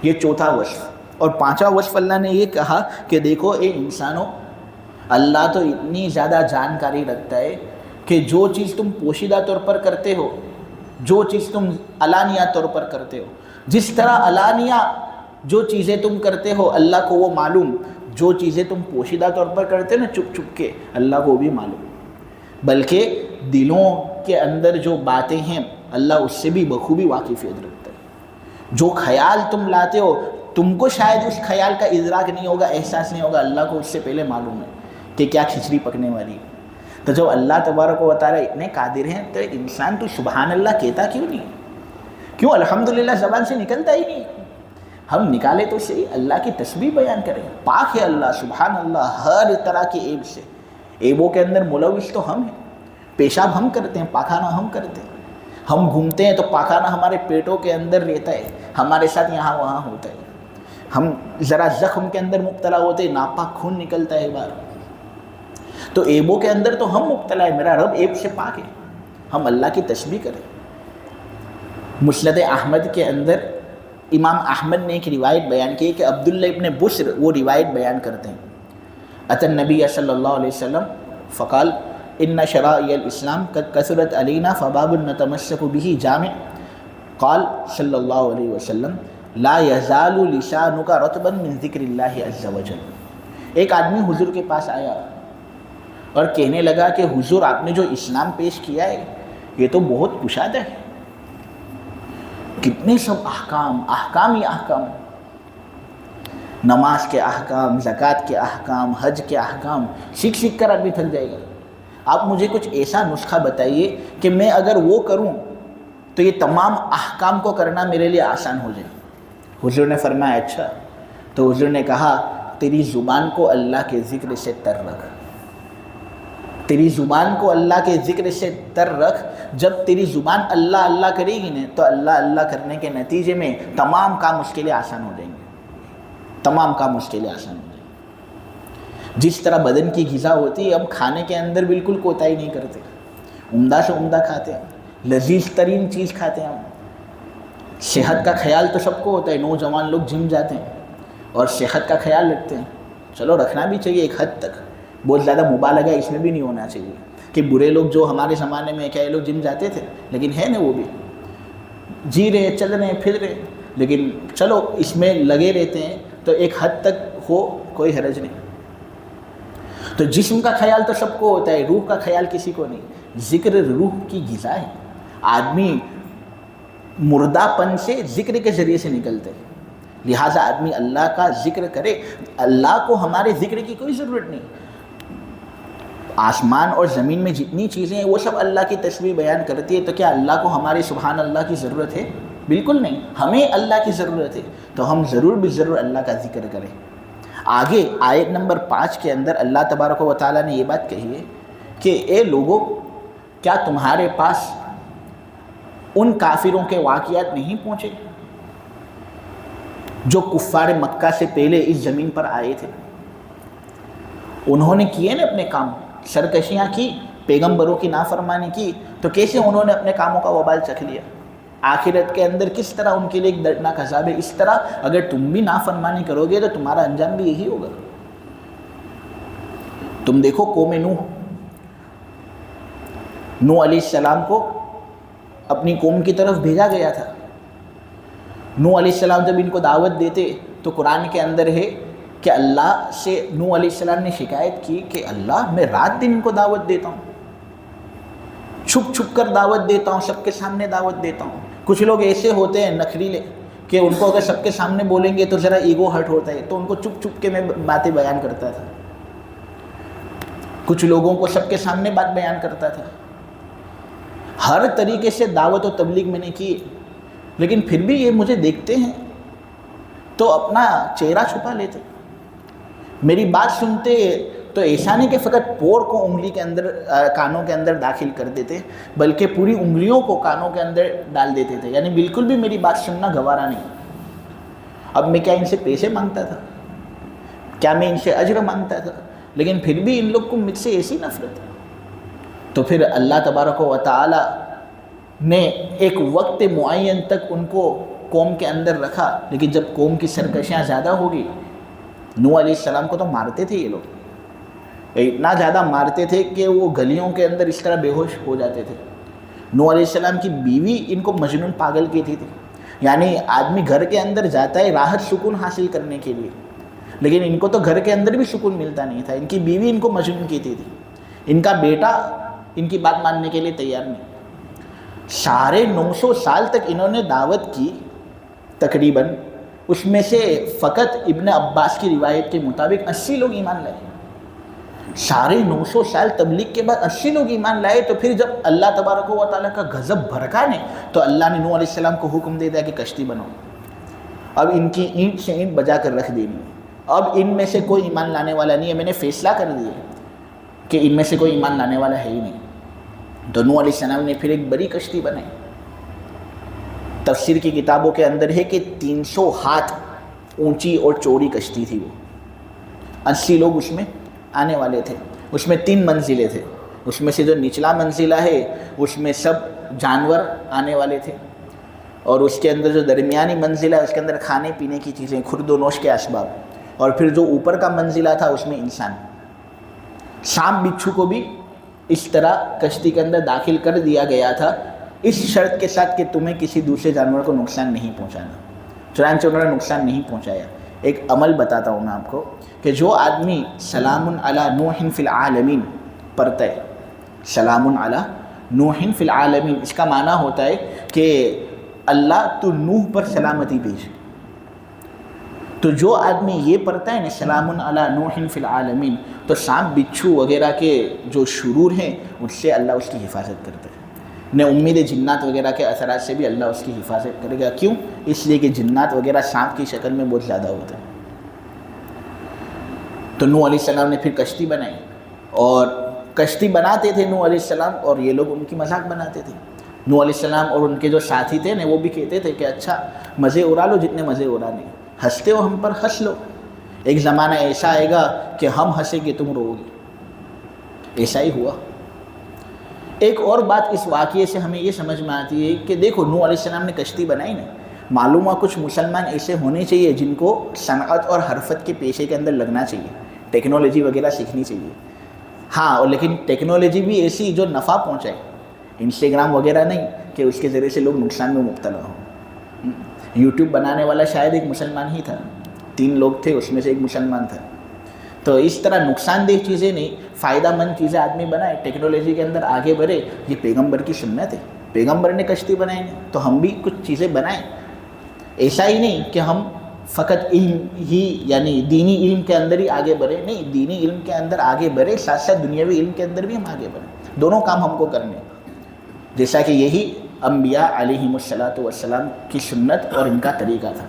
یہ چوتھا وصف۔ اور پانچواں وصف اللہ نے یہ کہا کہ دیکھو اے انسانوں، اللہ تو اتنی زیادہ جانکاری رکھتا ہے کہ جو چیز تم پوشیدہ طور پر کرتے ہو، جو چیز تم علانیہ طور پر کرتے ہو، جس طرح علانیہ جو چیزیں تم کرتے ہو اللہ کو وہ معلوم، جو چیزیں تم پوشیدہ طور پر کرتے ہو نا چپ چپ کے، اللہ کو بھی معلوم۔ بلکہ دلوں کے اندر جو باتیں ہیں اللہ اس سے بھی بخوبی واقفیت رکھتا ہے۔ جو خیال تم لاتے ہو، تم کو شاید اس خیال کا ادراک نہیں ہوگا، احساس نہیں ہوگا، اللہ کو اس سے پہلے معلوم ہے کہ کیا کھچڑی پکنے والی ہے۔ تو جب اللہ تبارک و تعالیٰ اتنے قادر ہیں تو انسان تو سبحان اللہ کہتا کیوں نہیں؟ کیوں الحمدللہ زبان سے نکلتا ہی نہیں؟ ہم نکالے تو صحیح، اللہ کی تسبیح بیان کریں۔ پاک ہے اللہ، سبحان اللہ ہر طرح کے عیب سے۔ عیبوں کے اندر ملوث تو ہم ہیں، پیشاب ہم کرتے ہیں، پاخانہ ہم کرتے ہیں، ہم گھومتے ہیں تو پاخانہ ہمارے پیٹوں کے اندر رہتا ہے، ہمارے ساتھ یہاں وہاں ہوتا ہے، ہم ذرا زخم کے اندر مبتلا ہوتے ہیں، ناپاک خون نکلتا ہے باہر۔ تو عیبوں کے اندر تو ہم مبتلا ہے، میرا رب عیب سے پاک ہے، ہم اللہ کی تسبیح کریں۔ مسند احمد کے اندر امام احمد نے ایک روایت بیان کی کہ عبداللہ ابن بشر وہ روایت بیان کرتے ہیں، اتى النبی صلی اللہ علیہ وسلم فقال ان شرائع الاسلام قد کثرت علینا فباب نتمسک به جامع قال صلی اللہ علیہ وسلم لا یزال لسانک رطبا من ذکر اللہ عز وجل۔ ایک آدمی حضور کے پاس آیا اور کہنے لگا کہ حضور آپ نے جو اسلام پیش کیا ہے یہ تو بہت کشادہ ہے، کتنے سب احکام ہی احکام، نماز کے احکام، زکوٰۃ کے احکام، حج کے احکام، سیکھ کر آدمی تھک جائے گا۔ آپ مجھے کچھ ایسا نسخہ بتائیے کہ میں اگر وہ کروں تو یہ تمام احکام کو کرنا میرے لیے آسان ہو جائے۔ حضور نے فرمایا اچھا، تو حضور نے کہا تیری زبان کو اللہ کے ذکر سے تر رکھ، تیری زبان کو اللہ کے ذکر سے تر رکھ۔ جب تیری زبان اللہ اللہ کرے گی نا تو اللہ اللہ کرنے کے نتیجے میں تمام کام اس کے لیے آسان ہو جائیں گے، تمام کام اس کے لیے آسان ہو جائیں گے۔ جس طرح بدن کی غذا ہوتی ہے، ہم کھانے کے اندر بالکل کوتاہی نہیں کرتے، عمدہ سے عمدہ کھاتے ہیں، لذیذ ترین چیز کھاتے ہیں ہم۔ صحت کا خیال تو سب کو ہوتا ہے، نوجوان لوگ جم جاتے ہیں اور صحت کا خیال رکھتے ہیں، چلو رکھنا بھی چاہیے ایک حد تک، بہت زیادہ مبالغہ اس میں بھی نہیں ہونا چاہیے کہ برے لوگ جو ہمارے زمانے میں کیا یہ لوگ جم جاتے تھے، لیکن ہے نا وہ بھی جی رہے، چل رہے، پھر رہے، لیکن چلو اس میں لگے رہتے ہیں تو ایک حد تک ہو، کوئی حرج نہیں۔ تو جسم کا خیال تو سب کو ہوتا ہے، روح کا خیال کسی کو نہیں۔ ذکر روح کی غذا ہے، آدمی مردہ پن سے ذکر کے ذریعے سے نکلتے ہیں، لہٰذا آدمی اللہ کا ذکر کرے۔ اللہ کو ہمارے ذکر کی کوئی ضرورت نہیں، آسمان اور زمین میں جتنی چیزیں ہیں وہ سب اللہ کی تسبیح بیان کرتی ہے، تو کیا اللہ کو ہمارے سبحان اللہ کی ضرورت ہے؟ بالکل نہیں، ہمیں اللہ کی ضرورت ہے، تو ہم ضرور ضرور اللہ کا ذکر کریں۔ آگے آیت نمبر 5 کے اندر اللہ تبارک و تعالیٰ نے یہ بات کہی ہے کہ اے لوگو، کیا تمہارے پاس ان کافروں کے واقعات نہیں پہنچے جو کفار مکہ سے پہلے اس زمین پر آئے تھے؟ انہوں نے کیے نا اپنے کام، سرکشیاں کی، پیغمبروں کی نافرمانی کی، تو کیسے انہوں نے اپنے کاموں کا وبال چکھ لیا، آخرت کے اندر کس طرح ان کے لیے ایک دردناک عذاب ہے۔ اس طرح اگر تم بھی نافرمانی کرو گے تو تمہارا انجام بھی یہی ہوگا۔ تم دیکھو قوم نوح علیہ السلام کو اپنی قوم کی طرف بھیجا گیا تھا۔ نوح علیہ السلام جب ان کو دعوت دیتے تو قرآن کے اندر ہے کہ اللہ سے نوح علیہ السلام نے شکایت کی کہ اللہ میں رات دن ان کو دعوت دیتا ہوں، چھپ چھپ کر دعوت دیتا ہوں، سب کے سامنے دعوت دیتا ہوں۔ کچھ لوگ ایسے ہوتے ہیں نخریلے کہ ان کو اگر سب کے سامنے بولیں گے تو ذرا ایگو ہرٹ ہوتا ہے، تو ان کو چھپ چھپ کے میں باتیں بیان کرتا تھا۔ کچھ لوگوں کو سب کے سامنے بات بیان کرتا تھا۔ ہر طریقے سے دعوت و تبلیغ میں نے کی، لیکن پھر بھی یہ مجھے دیکھتے ہیں تو اپنا چہرہ چھپا لیتے، میری بات سنتے تو ایسا نہیں کہ فقط پور کو انگلی کے اندر کانوں کے اندر داخل کر دیتے، بلکہ پوری انگلیوں کو کانوں کے اندر ڈال دیتے تھے، یعنی بالکل بھی میری بات سننا گوارا نہیں۔ اب میں کیا ان سے پیسے مانگتا تھا؟ کیا میں ان سے اجر مانگتا تھا؟ لیکن پھر بھی ان لوگ کو مجھ سے ایسی نفرت ہے۔ تو پھر اللہ تبارک و تعالی نے ایک وقت معین تک ان کو قوم کے اندر رکھا، لیکن جب قوم کی سرکشیاں زیادہ ہوگی، نوح علیہ السلام کو تو مارتے تھے یہ لوگ، اتنا زیادہ مارتے تھے کہ وہ گلیوں کے اندر اس طرح بے ہوش ہو جاتے تھے۔ نوح علیہ السلام کی بیوی ان کو مجنون پاگل کہتی تھی، یعنی آدمی گھر کے اندر جاتا ہے راحت سکون حاصل کرنے کے لیے، لیکن ان کو تو گھر کے اندر بھی سکون ملتا نہیں تھا۔ ان کی بیوی ان کو مجنون کہتی تھی، ان کا بیٹا ان کی بات ماننے کے لیے تیار نہیں۔ 950 سال تک انہوں نے دعوت کی تقریباً، اس میں سے فقط ابن عباس کی روایت کے مطابق 80 لوگ ایمان لائے۔ 950 سال تبلیغ کے بعد 80 لوگ ایمان لائے، تو پھر جب اللہ تبارک و تعالیٰ کا غضب بھڑکا نے تو اللہ نے نوح علیہ السلام کو حکم دے دیا کہ کشتی بناؤ، اب ان کی اینٹ سے اینٹ بجا کر رکھ دینی، اب ان میں سے کوئی ایمان لانے والا نہیں ہے، میں نے فیصلہ کر دیا کہ ان میں سے کوئی ایمان لانے والا ہے ہی نہیں۔ تو نوح علیہ السلام نے پھر ایک بڑی کشتی بنائی۔ تفسیر کی کتابوں کے اندر ہے کہ 300 ہاتھ اونچی اور چوڑی کشتی تھی وہ، 80 لوگ اس میں آنے والے تھے۔ اس میں 3 منزلیں تھے. اس میں سے جو نچلا منزلہ ہے اس میں سب جانور آنے والے تھے, اور اس کے اندر جو درمیانی منزلہ ہے اس کے اندر کھانے پینے کی چیزیں, خورد و نوش کے اسباب, اور پھر جو اوپر کا منزلہ تھا اس میں انسان. سانپ بچھو کو بھی اس طرح کشتی کے اندر داخل کر دیا گیا تھا, اس شرط کے ساتھ کہ تمہیں کسی دوسرے جانور کو نقصان نہیں پہنچانا. چنانچہ انہوں نے نقصان نہیں پہنچایا. ایک عمل بتاتا ہوں میں آپ کو کہ جو آدمی سلام علی نوح فی العالمین پڑھتا ہے, سلام علی نوح فی العالمین, اس کا معنی ہوتا ہے کہ اللہ تو نوح پر سلامتی بھیج. تو جو آدمی یہ پڑھتا ہے نا سلام علی نوح فی العالمین, تو سانپ بچھو وغیرہ کے جو شرور ہیں اس سے اللہ اس کی حفاظت کرتا ہے. نہ امید جنات وغیرہ کے اثرات سے بھی اللہ اس کی حفاظت کرے گا. کیوں؟ اس لیے کہ جنات وغیرہ سانپ کی شکل میں بہت زیادہ ہوتے ہیں. تو نوح علیہ السلام نے پھر کشتی بنائی, اور کشتی بناتے تھے نوح علیہ السلام, اور یہ لوگ ان کی مذاق بناتے تھے. نوح علیہ السلام اور ان کے جو ساتھی تھے نا وہ بھی کہتے تھے کہ اچھا مزے اڑا لو جتنے مزے اڑانے, ہنستے ہو ہم پر ہنس لو, ایک زمانہ ایسا آئے گا کہ ہم ہنسیں گے تم رو گے. ایسا ہی ہوا. ایک اور بات اس واقعے سے ہمیں یہ سمجھ میں آتی ہے کہ دیکھو نوح علیہ السلام نے کشتی بنائی نا, معلوم ہوا کچھ مسلمان ایسے ہونے چاہیے جن کو صنعت اور حرفت کے پیشے کے اندر لگنا چاہیے, ٹیکنالوجی وغیرہ سیکھنی چاہیے. ہاں, اور لیکن ٹیکنالوجی بھی ایسی جو نفع پہنچائے, انسٹاگرام وغیرہ نہیں کہ اس کے ذریعے سے لوگ نقصان میں مبتلا ہوں. یوٹیوب بنانے والا شاید ایک مسلمان ہی تھا, 3 لوگ تھے اس میں سے ایک مسلمان تھا. تو اس طرح نقصان دہ چیزیں نہیں, فائدہ مند چیزیں آدمی بنائے, ٹیکنالوجی کے اندر آگے بڑھے. یہ پیغمبر کی سنت ہے, پیغمبر نے کشتی بنائی ہے تو ہم بھی کچھ چیزیں بنائیں. ایسا ہی نہیں کہ ہم فقط علم ہی یعنی دینی علم کے اندر ہی آگے بڑھے, نہیں, دینی علم کے اندر آگے بڑھے, ساتھ ساتھ دنیاوی علم کے اندر بھی ہم آگے بڑھیں. دونوں کام ہم کو کرنے, جیسا کہ یہی انبیاء علیہم السلام کی سنت اور ان کا طریقہ تھا.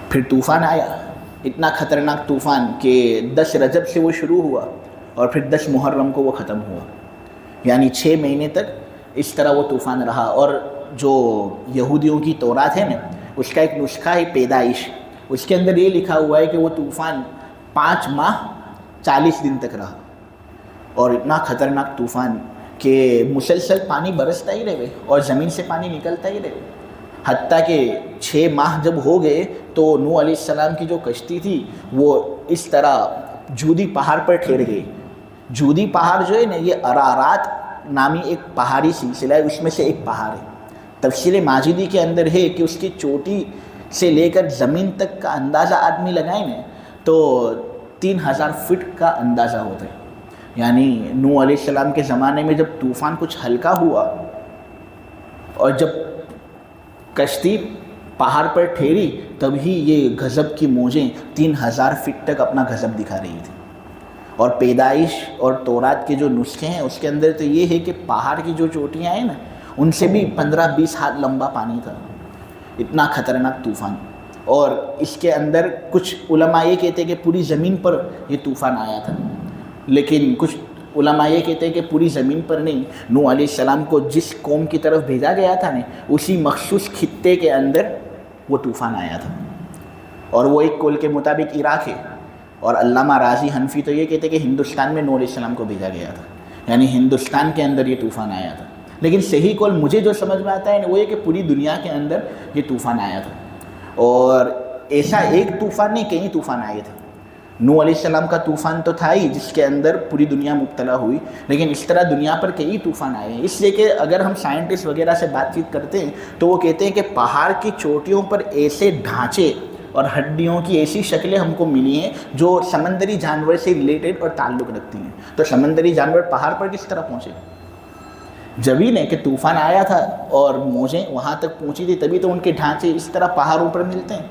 پھر طوفان آیا, اتنا خطرناک طوفان کہ 10 رجب سے وہ شروع ہوا اور پھر 10 محرم کو وہ ختم ہوا, یعنی 6 مہینے تک اس طرح وہ طوفان رہا. اور جو یہودیوں کی تورات ہے نا اس کا ایک نسخہ ہے پیدائش, اس کے اندر یہ لکھا ہوا ہے کہ وہ طوفان 5 ماہ 40 دن تک رہا, اور اتنا خطرناک طوفان کہ مسلسل پانی برستا ہی رہے اور زمین سے پانی نکلتا ہی رہے. حتیٰ کہ 6 ماہ جب ہو گئے تو نوح علیہ السلام کی جو کشتی تھی وہ اس طرح جودی پہاڑ پر ٹھہر گئی. جودی پہاڑ جو ہے نا یہ ارارات نامی ایک پہاڑی سلسلہ ہے, اس میں سے ایک پہاڑ ہے. تفسیر ماجدی کے اندر ہے کہ اس کی چوٹی سے لے کر زمین تک کا اندازہ آدمی لگائیں نا تو 3000 فٹ کا اندازہ ہوتا ہے. یعنی نوح علیہ السلام کے زمانے میں جب طوفان کچھ ہلکا ہوا اور جب کشتی پہاڑ پر ٹھہری تبھی یہ غضب کی موجیں 3000 فٹ تک اپنا غضب دکھا رہی تھی. اور پیدائش اور تورات کے جو نسخے ہیں اس کے اندر تو یہ ہے کہ پہاڑ کی جو چوٹیاں ہیں نا ان سے بھی 15-20 ہاتھ لمبا پانی تھا. اتنا خطرناک طوفان. اور اس کے اندر کچھ علماء یہ کہتے ہیں کہ پوری زمین پر یہ طوفان آیا تھا, لیکن کچھ علماء یہ کہتے ہیں کہ پوری زمین پر نہیں, نوح علیہ السلام کو جس قوم کی طرف بھیجا گیا تھا نا اسی مخصوص خطے کے اندر وہ طوفان آیا تھا. اور وہ ایک قول کے مطابق عراق ہے. اور علامہ راضی حنفی تو یہ کہتے ہیں کہ ہندوستان میں نوح علیہ السلام کو بھیجا گیا تھا, یعنی ہندوستان کے اندر یہ طوفان آیا تھا. لیکن صحیح قول مجھے جو سمجھ میں آتا ہے وہ یہ کہ پوری دنیا کے اندر یہ طوفان آیا تھا. اور ایسا ایک طوفان نہیں, کئی طوفان آئے تھے. نوح علیہ السلام کا طوفان تو تھا ہی جس کے اندر پوری دنیا مبتلا ہوئی, لیکن اس طرح دنیا پر کئی طوفان آئے ہیں. اس لیے کہ اگر ہم سائنٹسٹ وغیرہ سے بات چیت کرتے ہیں تو وہ کہتے ہیں کہ پہاڑ کی چوٹیوں پر ایسے ڈھانچے اور ہڈیوں کی ایسی شکلیں ہم کو ملی ہیں جو سمندری جانور سے ریلیٹڈ اور تعلق رکھتی ہیں. تو سمندری جانور پہاڑ پر کس طرح پہنچے؟ جبھی نے کہ طوفان آیا تھا اور موجیں وہاں تک پہنچی تھی, تبھی تو ان کے ڈھانچے اس طرح پہاڑوں پر ملتے ہیں.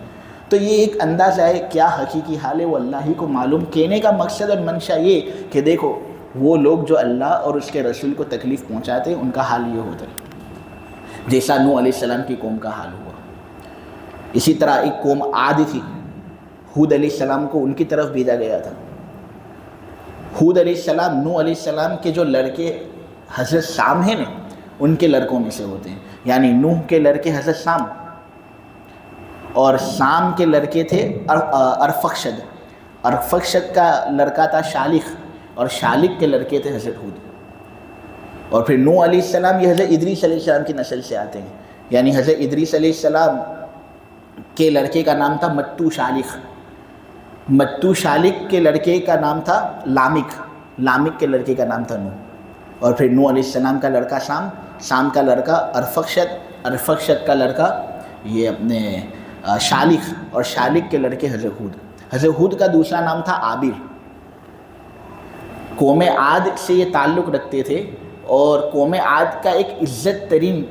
تو یہ ایک اندازہ ہے, کیا حقیقی حال ہے وہ اللہ ہی کو معلوم. کہنے کا مقصد اور منشا یہ کہ دیکھو وہ لوگ جو اللہ اور اس کے رسول کو تکلیف پہنچاتے ہیں ان کا حال یہ ہوتا ہے جیسا نوح علیہ السلام کی قوم کا حال ہوا. اسی طرح ایک قوم عاد تھی, ہود علیہ السلام کو ان کی طرف بھیجا گیا تھا. ہود علیہ السلام نوح علیہ السلام کے جو لڑکے حضرت سام ہیں نا ان کے لڑکوں میں سے ہوتے ہیں. یعنی نوح کے لڑکے حضرت سام اور سام کے لڑکے تھے ارفخشد. ارفخشد کا لڑکا تھا شالخ، اور شالخ کے لڑکے تھے حضرت ہود. اور پھر نوح علیہ السلام یہ حضرت ادریس علیہ السلام کی نسل سے آتے ہیں. یعنی حضرت ادریس علیہ السلام کے لڑکے کا نام تھا متو شالخ، متو شالخ کے لڑکے کا نام تھا لامک، لامک کے لڑکے کا نام تھا نوح. اور پھر نوح علیہ السلام کا لڑکا سام، سام کا لڑکا ارفخشد، ارفخشد کا لڑکا یہ اپنے شالخ، اور شالخ کے لڑکے حضرت ہود. حضرت ہود کا دوسرا نام تھا عابر. قوم عاد سے یہ تعلق رکھتے تھے، اور قوم عاد کا ایک عزت ترین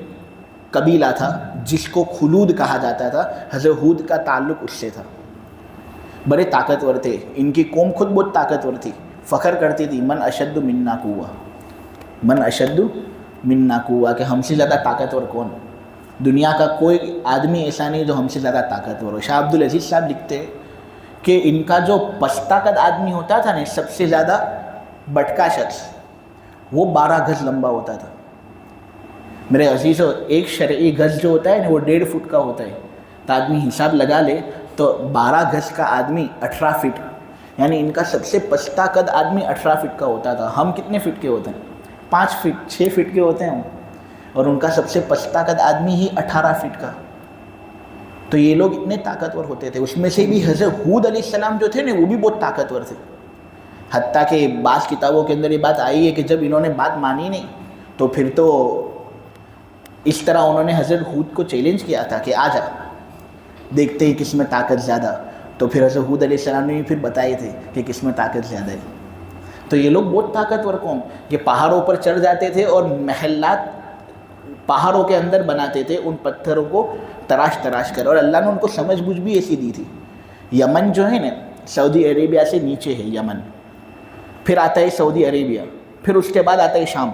قبیلہ تھا جس کو خلود کہا جاتا تھا. حضرت ہود کا تعلق اس سے تھا. بڑے طاقتور تھے، ان کی قوم خود بہت طاقتور تھی، فخر کرتی تھی من اشد منا قوہ، من اشد منا قوہ، کہ ہم سے زیادہ طاقتور کون؟ دنیا کا کوئی آدمی ایسا نہیں جو ہم سے زیادہ طاقتور ہو. شاہ عبدالعزیز صاحب لکھتے ہیں کہ ان کا جو پستہ قد آدمی ہوتا تھا نا، سب سے زیادہ بٹکا شخص، وہ 12 گز لمبا ہوتا تھا. میرے عزیزو، ایک شرعی گز جو ہوتا ہے نا وہ 1.5 فٹ کا ہوتا ہے. تو آدمی حساب لگا لے تو 12 گز کا آدمی 18 فٹ، یعنی ان کا سب سے پستہ قد آدمی 18 فٹ کا ہوتا تھا. ہم کتنے فٹ کے ہوتے ہیں؟ 5 فٹ 6 فٹ کے ہوتے ہیں، اور ان کا سب سے پستہ قد آدمی ہی 18 فٹ کا. تو یہ لوگ اتنے طاقتور ہوتے تھے. اس میں سے بھی حضرت ہود علیہ السلام جو تھے نا وہ بھی بہت طاقتور تھے. حتیٰ کہ بعض کتابوں کے اندر یہ بات آئی ہے کہ جب انہوں نے بات مانی نہیں تو پھر تو اس طرح انہوں نے حضرت ہود کو چیلنج کیا تھا کہ آ جا دیکھتے ہی کس میں طاقت زیادہ. تو پھر حضرت ہود علیہ السلام نے بھی پھر بتائے تھے کہ کس میں طاقت زیادہ ہے. تو یہ لوگ بہت طاقتور قوم، یہ پہاڑوں پر چڑھ جاتے تھے اور محلات پہاڑوں کے اندر بناتے تھے، ان پتھروں کو تراش تراش کر. اور اللہ نے ان کو سمجھ بوجھ بھی ایسی دی تھی. یمن جو ہے نا، سعودی عربیہ سے نیچے ہے یمن، پھر آتا ہے سعودی عربیہ، پھر اس کے بعد آتا ہے شام.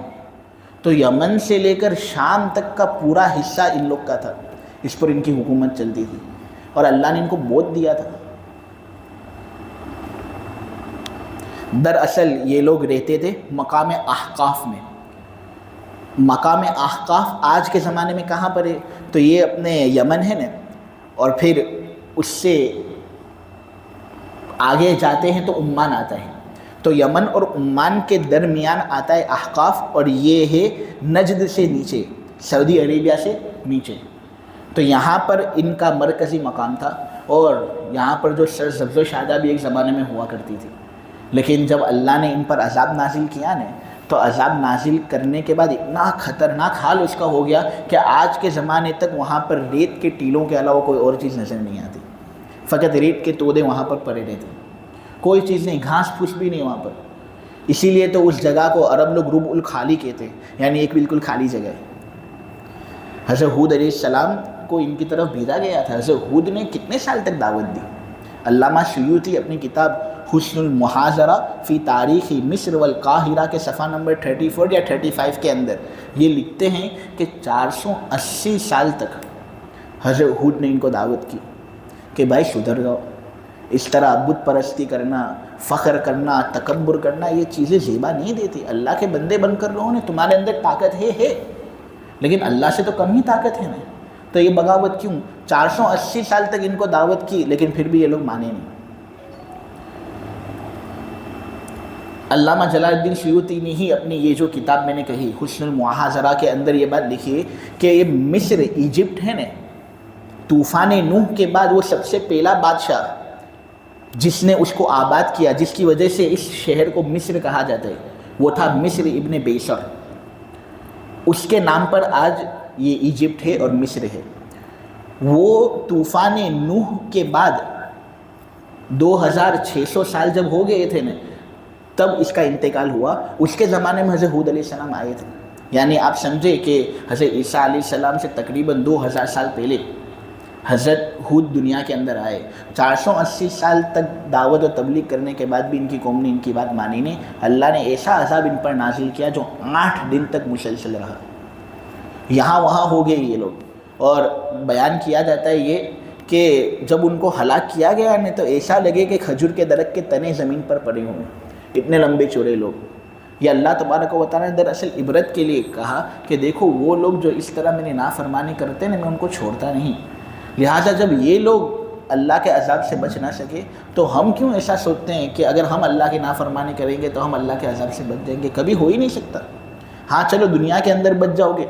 تو یمن سے لے کر شام تک کا پورا حصہ ان لوگ کا تھا، اس پر ان کی حکومت چلتی تھی، اور اللہ نے ان کو بہت دیا تھا. دراصل یہ لوگ رہتے تھے مقام احقاف میں. مقام احقاف آج کے زمانے میں کہاں پر ہے؟ تو یہ اپنے یمن ہے نا، اور پھر اس سے آگے جاتے ہیں تو عمان آتا ہے. تو یمن اور عمان کے درمیان آتا ہے احقاف، اور یہ ہے نجد سے نیچے، سعودی عربیہ سے نیچے. تو یہاں پر ان کا مرکزی مقام تھا، اور یہاں پر جو سرسبز و شادہ بھی ایک زمانے میں ہوا کرتی تھی. لیکن جب اللہ نے ان پر عذاب نازل کیا نا، تو عذاب نازل کرنے کے بعد اتنا خطرناک حال اس کا ہو گیا کہ آج کے زمانے تک وہاں پر ریت کے ٹیلوں کے علاوہ کوئی اور چیز نظر نہیں آتی. فقط ریت کے تودے وہاں پر پڑے رہتے، کوئی چیز نہیں، گھاس پھوس بھی نہیں وہاں پر. اسی لیے تو اس جگہ کو عرب لوگ ربع الخالی کہتے ہیں، یعنی ایک بالکل خالی جگہ ہے. حضرت ہود علیہ السلام کو ان کی طرف بھیجا گیا تھا. حضرت ہود نے کتنے سال تک دعوت دی؟ علامہ سیوطی اپنی کتاب حسن المحاضرہ فی تاریخ مصر والقاہرہ کے صفحہ نمبر 34 یا 35 کے اندر یہ لکھتے ہیں کہ 480 سال تک حضرت ہود نے ان کو دعوت کی کہ بھائی سدھر جاؤ. اس طرح بت پرستی کرنا، فخر کرنا، تکبر کرنا، یہ چیزیں زیبا نہیں دیتی. اللہ کے بندے بن کر رہو نا، تمہارے اندر طاقت ہے، لیکن اللہ سے تو کم ہی طاقت ہے نا. تو یہ بغاوت کیوں؟ 480 سال تک ان کو دعوت کی، لیکن پھر بھی یہ لوگ مانے نہیں. علامہ جلال الدین سیوطی نے ہی اپنی یہ جو کتاب میں نے کہی حسن المحاضرہ کے اندر یہ بات لکھی ہے کہ یہ مصر، ایجپٹ ہے نا، طوفان نوح کے بعد وہ سب سے پہلا بادشاہ جس نے اس کو آباد کیا، جس کی وجہ سے اس شہر کو مصر کہا جاتا ہے، وہ تھا مصر ابن بیسر. اس کے نام پر آج یہ ایجپٹ ہے اور مصر ہے. وہ طوفان نوح کے بعد 2600 سال جب ہو گئے تھے نا، تب اس کا انتقال ہوا. اس کے زمانے میں حضرت ہود علیہ السلام آئے تھے. یعنی آپ سمجھے کہ حضرت عیسیٰ علیہ السلام سے تقریباً 2000 سال پہلے حضرت ہود دنیا کے اندر آئے. 480 سال تک دعوت و تبلیغ کرنے کے بعد بھی ان کی قوم نے ان کی بات مانی نہیں. اللہ نے ایسا عذاب ان پر نازل کیا جو 8 دن تک مسلسل رہا. یہاں وہاں ہو گئے یہ لوگ. اور بیان کیا جاتا ہے یہ کہ جب ان کو ہلاک کیا گیا نا تو ایسا لگے کہ کھجور کے درخت کے تنے زمین پر پڑے ہوئے، اتنے لمبے چوڑے لوگ. یہ اللہ تبارک و تعالیٰ نے دراصل عبرت کے لیے کہا کہ دیکھو وہ لوگ جو اس طرح میری نافرمانی کرتے ہیں نا، میں ان کو چھوڑتا نہیں. لہٰذا جب یہ لوگ اللہ کے عذاب سے بچ نہ سکے تو ہم کیوں ایسا سوچتے ہیں کہ اگر ہم اللہ کی نافرمانی کریں گے تو ہم اللہ کے عذاب سے بچ جائیں گے؟ کبھی ہو ہی نہیں سکتا۔ ہاں چلو دنیا کے اندر بچ جاؤ گے،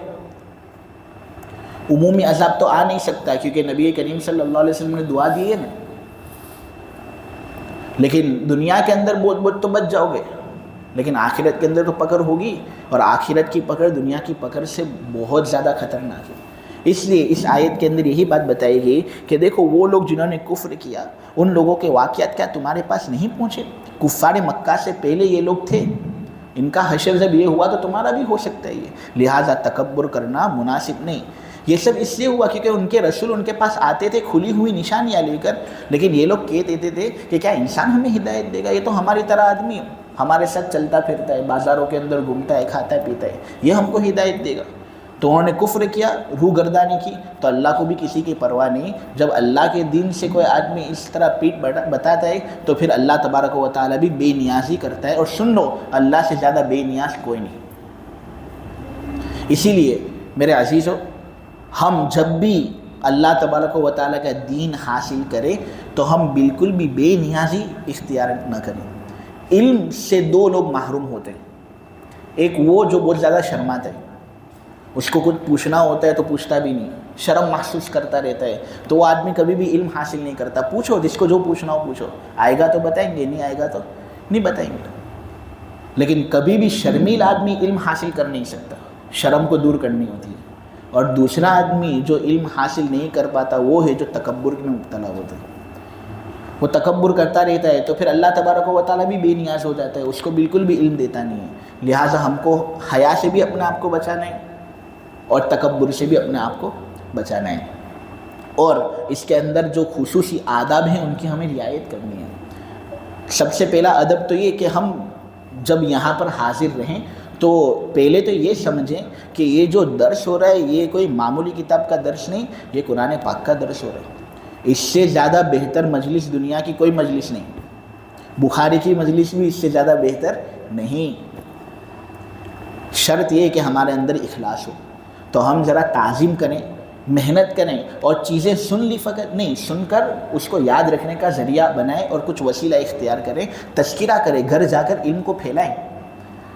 عمومی عذاب تو آ نہیں سکتا کیونکہ نبی کریم صلی اللہ علیہ وسلم نے دعا دی ہے نا، لیکن دنیا کے اندر بہت بہت تو بچ جاؤ گے، لیکن آخرت کے اندر تو پکڑ ہوگی، اور آخرت کی پکڑ دنیا کی پکڑ سے بہت زیادہ خطرناک ہے۔ اس لیے اس آیت کے اندر یہی بات بتائی گئی کہ دیکھو وہ لوگ جنہوں نے کفر کیا، ان لوگوں کے واقعات کیا تمہارے پاس نہیں پہنچے؟ کفار مکہ سے پہلے یہ لوگ تھے، ان کا حشر جب یہ ہوا تو تمہارا بھی ہو سکتا ہے یہ، لہٰذا تکبر کرنا مناسب نہیں۔ یہ سب اس لیے ہوا کیونکہ ان کے رسول ان کے پاس آتے تھے کھلی ہوئی نشانیاں لے کر، لیکن یہ لوگ کہتے تھے کہ کیا انسان ہمیں ہدایت دے گا؟ یہ تو ہماری طرح آدمی ہے، ہمارے ساتھ چلتا پھرتا ہے، بازاروں کے اندر گھومتا ہے، کھاتا ہے پیتا ہے، یہ ہم کو ہدایت دے گا؟ تو انہوں نے کفر کیا، روح گردانی کی، تو اللہ کو بھی کسی کی پرواہ نہیں۔ جب اللہ کے دین سے کوئی آدمی اس طرح پیٹ بتاتا ہے تو پھر اللہ تبارک و تعالیٰ بھی بے نیازی کرتا ہے، اور سن لو اللہ سے زیادہ بے نیاز کوئی نہیں۔ اسی لیے میرے عزیزو، ہم جب بھی اللہ تبارک و تعالیٰ کا دین حاصل کریں تو ہم بالکل بھی بے نیازی اختیار نہ کریں۔ علم سے دو لوگ محروم ہوتے ہیں، ایک وہ جو بہت زیادہ شرماتا ہے، اس کو کچھ پوچھنا ہوتا ہے تو پوچھتا بھی نہیں، شرم محسوس کرتا رہتا ہے، تو وہ آدمی کبھی بھی علم حاصل نہیں کرتا۔ پوچھو جس کو جو پوچھنا ہو پوچھو، آئے گا تو بتائیں گے، نہیں آئے گا تو نہیں بتائیں گے۔ لیکن کبھی بھی شرمیل آدمی علم حاصل کر نہیں سکتا، شرم کو دور کرنی ہوتی ہے۔ اور دوسرا آدمی جو علم حاصل نہیں کر پاتا وہ ہے جو تکبر میں مبتلا ہوتا ہے، وہ تکبر کرتا رہتا ہے، تو پھر اللہ تبارک و تعالیٰ بھی بے نیاز ہو جاتا ہے، اس کو بالکل بھی علم دیتا نہیں ہے۔ لہٰذا ہم کو حیا سے بھی اپنے آپ کو بچانا ہے اور تکبر سے بھی اپنے آپ کو بچانا ہے، اور اس کے اندر جو خصوصی آداب ہیں ان کی ہمیں رعایت کرنی ہے۔ سب سے پہلا ادب تو یہ کہ ہم جب یہاں پر حاضر رہیں تو پہلے تو یہ سمجھیں کہ یہ جو درس ہو رہا ہے یہ کوئی معمولی کتاب کا درس نہیں، یہ قرآن پاک کا درس ہو رہا ہے۔ اس سے زیادہ بہتر مجلس دنیا کی کوئی مجلس نہیں، بخاری کی مجلس بھی اس سے زیادہ بہتر نہیں۔ شرط یہ کہ ہمارے اندر اخلاص ہو، تو ہم ذرا تعظیم کریں، محنت کریں، اور چیزیں سن لی فقط نہیں، سن کر اس کو یاد رکھنے کا ذریعہ بنائیں اور کچھ وسیلہ اختیار کریں، تذکرہ کریں، گھر جا کر علم کو پھیلائیں۔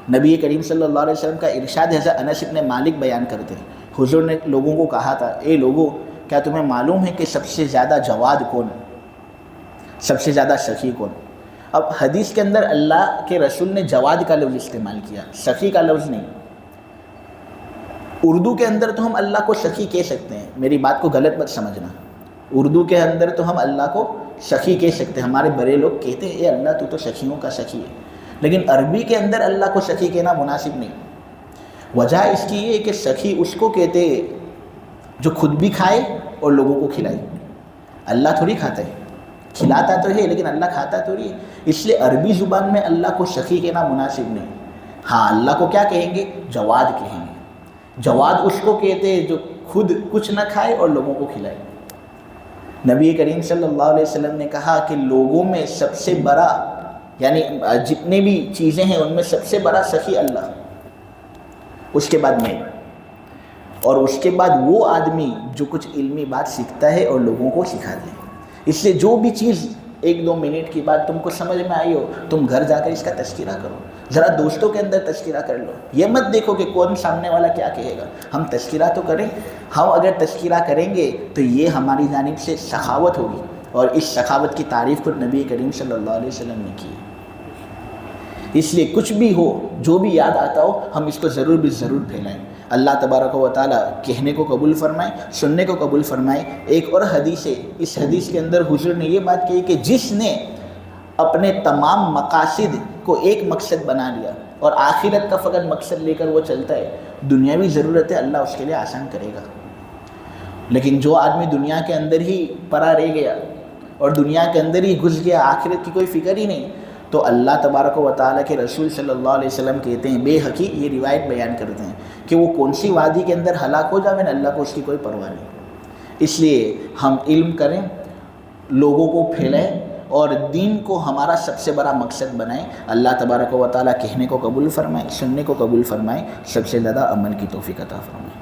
نبی کریم صلی اللہ علیہ وسلم کا ارشاد حضرت انس بن مالک بیان کرتے ہیں، حضور نے لوگوں کو کہا تھا، اے لوگو کیا تمہیں معلوم ہے کہ سب سے زیادہ جواد کون، سب سے زیادہ سخی کون؟ اب حدیث کے اندر اللہ کے رسول نے جواد کا لفظ استعمال کیا، سخی کا لفظ نہیں۔ اردو کے اندر تو ہم اللہ کو سخی کہہ سکتے ہیں، میری بات کو غلط مت سمجھنا، اردو کے اندر تو ہم اللہ کو سخی کہہ سکتے ہیں، ہمارے بڑے لوگ کہتے ہیں اے اللہ تو سخیوں کا سخی ہے، لیکن عربی کے اندر اللہ کو سخی کہنا مناسب نہیں۔ وجہ اس کی یہ کہ سخی اس کو کہتے جو خود بھی کھائے اور لوگوں کو کھلائے، اللہ تھوڑی کھاتا ہے، کھلاتا تو ہے لیکن اللہ کھاتا تھوڑی ہے، اس لیے عربی زبان میں اللہ کو سخی کہنا مناسب نہیں۔ ہاں اللہ کو کیا کہیں گے؟ جواد کہیں گے۔ جواد اس کو کہتے ہیں جو خود کچھ نہ کھائے اور لوگوں کو کھلائے۔ نبی کریم صلی اللہ علیہ وسلم نے کہا کہ لوگوں میں سب سے بڑا، یعنی جتنے بھی چیزیں ہیں ان میں سب سے بڑا سخی اللہ، اس کے بعد میں، اور اس کے بعد وہ آدمی جو کچھ علمی بات سیکھتا ہے اور لوگوں کو سکھا دے۔ اس لیے جو بھی چیز 1-2 منٹ کی بات تم کو سمجھ میں آئی ہو، تم گھر جا کر اس کا تذکرہ کرو، ذرا دوستوں کے اندر تذکرہ کر لو، یہ مت دیکھو کہ کون سامنے والا کیا کہے گا، ہم تذکرہ تو کریں۔ ہم اگر تذکرہ کریں گے تو یہ ہماری جانب سے سخاوت ہوگی، اور اس سخاوت کی تعریف خود نبی کریم صلی اللہ علیہ وسلم نے کی۔ اس لیے کچھ بھی ہو، جو بھی یاد آتا ہو، ہم اس کو ضرور بھی ضرور پھیلائیں۔ اللہ تبارک و تعالیٰ کہنے کو قبول فرمائے، سننے کو قبول فرمائے۔ ایک اور حدیث ہے، اس حدیث کے اندر حضور نے یہ بات کہی کہ جس نے اپنے تمام مقاصد کو ایک مقصد بنا لیا اور آخرت کا فقط مقصد لے کر وہ چلتا ہے، دنیاوی ضرورتیں اللہ اس کے لیے آسان کرے گا۔ لیکن جو آدمی دنیا کے اندر ہی پڑا رہ گیا اور دنیا کے اندر ہی گھس گیا، آخرت کی کوئی فکر ہی نہیں، تو اللہ تبارک و تعالیٰ کے رسول صلی اللہ علیہ وسلم کہتے ہیں، بے حقی یہ روایت بیان کرتے ہیں کہ وہ کون سی وادی کے اندر ہلاک ہو جائے، اللہ کو اس کی کوئی پرواہ نہیں۔ اس لیے ہم علم کریں، لوگوں کو پھیلائیں اور دین کو ہمارا سب سے بڑا مقصد بنائیں۔ اللہ تبارک و تعالیٰ کہنے کو قبول فرمائے، سننے کو قبول فرمائے، سب سے زیادہ عمل کی توفیق عطا فرمائے۔